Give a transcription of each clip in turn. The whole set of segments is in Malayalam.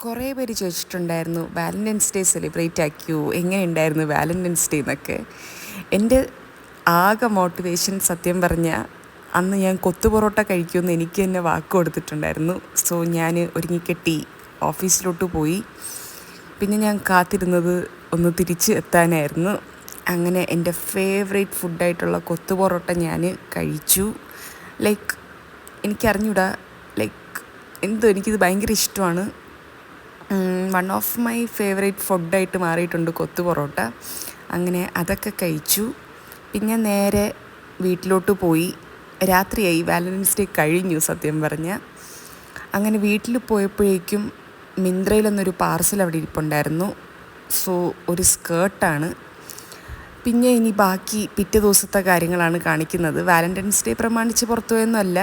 കുറേ പേര് ചോദിച്ചിട്ടുണ്ടായിരുന്നു വാലൻറ്റൈൻസ് ഡേ സെലിബ്രേറ്റ് ആക്കിയോ, എങ്ങനെയുണ്ടായിരുന്നു വാലൻറ്റൈൻസ് ഡേ എന്നൊക്കെ. എൻ്റെ ആകെ മോട്ടിവേഷൻ സത്യം പറഞ്ഞാൽ അന്ന് ഞാൻ കൊത്തു പൊറോട്ട കഴിക്കുമെന്ന് എനിക്ക് തന്നെ വാക്ക് കൊടുത്തിട്ടുണ്ടായിരുന്നു. സോ ഞാൻ ഒരുങ്ങിക്കെട്ടി ഓഫീസിലോട്ട് പോയി. പിന്നെ ഞാൻ കാത്തിരുന്നത് ഒന്ന് തിരിച്ച് എത്താനായിരുന്നു. അങ്ങനെ എൻ്റെ ഫേവറേറ്റ് ഫുഡായിട്ടുള്ള കൊത്തു പൊറോട്ട ഞാൻ കഴിച്ചു. ലൈക്ക് എനിക്കറിഞ്ഞൂടാ, ലൈക്ക് എനിക്കിത് ഭയങ്കര ഇഷ്ടമാണ്. വൺ ഓഫ് മൈ ഫേവറേറ്റ് ഫുഡായിട്ട് മാറിയിട്ടുണ്ട് കൊത്തു പൊറോട്ട. അങ്ങനെ അതൊക്കെ കഴിച്ചു. പിന്നെ നേരെ വീട്ടിലോട്ട് പോയി. രാത്രിയായി, വാലൻറ്റൈൻസ് ഡേ കഴിഞ്ഞു സത്യം പറഞ്ഞാൽ. അങ്ങനെ വീട്ടിൽ പോയപ്പോഴേക്കും മിന്ത്രയിലൊന്നൊരു പാർസൽ അവിടെ ഇരിപ്പുണ്ടായിരുന്നു. സോ ഒരു സ്കേർട്ടാണ്. പിന്നെ ഇനി ബാക്കി പിറ്റേ ദിവസത്തെ കാര്യങ്ങളാണ് കാണിക്കുന്നത്. വാലൻറ്റൈൻസ് ഡേ പ്രമാണിച്ച് പുറത്തു പോയൊന്നുമല്ല.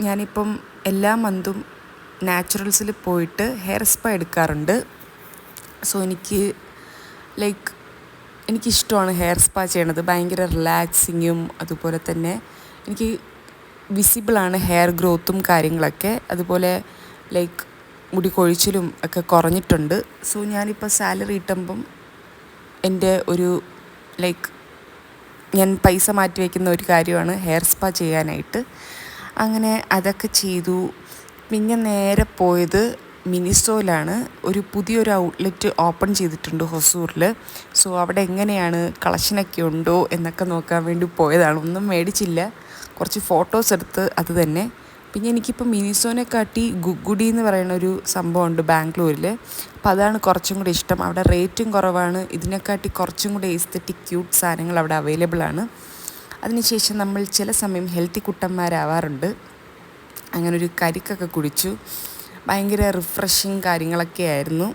ഞാനിപ്പം എല്ലാ മന്തും നാച്ചുറൽസിൽ പോയിട്ട് ഹെയർ സ്പാ എടുക്കാറുണ്ട്. സോ എനിക്കിഷ്ടമാണ് ഹെയർ സ്പാ ചെയ്യണത്. ഭയങ്കര റിലാക്സിങ്ങും അതുപോലെ തന്നെ എനിക്ക് വിസിബിളാണ് ഹെയർ ഗ്രോത്തും കാര്യങ്ങളൊക്കെ. അതുപോലെ മുടി കൊഴിച്ചിലും ഒക്കെ കുറഞ്ഞിട്ടുണ്ട്. സോ ഞാനിപ്പോൾ സാലറി കിട്ടുമ്പം എൻ്റെ ഒരു ഞാൻ പൈസ മാറ്റി വയ്ക്കുന്ന ഒരു കാര്യമാണ് ഹെയർ സ്പാ ചെയ്യാനായിട്ട്. അങ്ങനെ അതൊക്കെ ചെയ്തു. പിന്നെ നേരെ പോയത് മിനിസോയിലാണ്. പുതിയൊരു ഔട്ട്ലെറ്റ് ഓപ്പൺ ചെയ്തിട്ടുണ്ട് ഹൊസൂറിൽ. സോ അവിടെ എങ്ങനെയാണ്, കളക്ഷനൊക്കെ ഉണ്ടോ എന്നൊക്കെ നോക്കാൻ വേണ്ടി പോയതാണ്. ഒന്നും മേടിച്ചില്ല, കുറച്ച് ഫോട്ടോസ് എടുത്ത് അത് തന്നെ. പിന്നെ എനിക്കിപ്പോൾ മിനിസോനെക്കാട്ടി ഗുഗുഡി എന്ന് പറയുന്നൊരു സംഭവമുണ്ട് ബാംഗ്ലൂരിൽ. അപ്പോൾ അതാണ് കുറച്ചും കൂടി ഇഷ്ടം. അവിടെ റേറ്റും കുറവാണ്. ഇതിനെക്കാട്ടി കുറച്ചും കൂടി എസ്തെറ്റിക് ക്യൂട്ട് സാധനങ്ങൾ അവിടെ അവൈലബിളാണ്. അതിനുശേഷം നമ്മൾ ചില സമയം ഹെൽത്തി കുട്ടന്മാരാവാറുണ്ട്. അങ്ങനെ ഒരു കരിക്കൊക്കെ കുടിച്ചു. ഭയങ്കര റിഫ്രഷിങ് കാര്യങ്ങളൊക്കെ ആയിരുന്നു.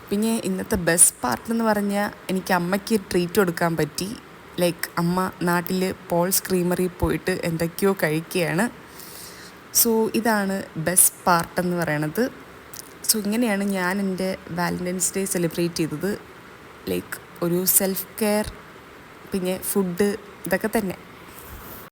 പിന്നെ ഇന്നത്തെ ബെസ്റ്റ് പാർട്ടെന്ന് പറഞ്ഞാൽ എനിക്ക് അമ്മയ്ക്ക് ട്രീറ്റ് കൊടുക്കാൻ പറ്റി. അമ്മ നാട്ടിൽ പോൾസ് ക്രീമറി പോയിട്ട് എന്തൊക്കെയോ കഴിക്കുകയാണ്. സോ ഇതാണ് ബെസ്റ്റ് പാർട്ടെന്ന് പറയണത്. സോ ഇങ്ങനെയാണ് ഞാൻ എൻ്റെ വാലൻറ്റൈൻസ് ഡേ സെലിബ്രേറ്റ് ചെയ്തത്. ഒരു സെൽഫ് കെയർ, പിന്നെ ഫുഡ്, ഇതൊക്കെ തന്നെ.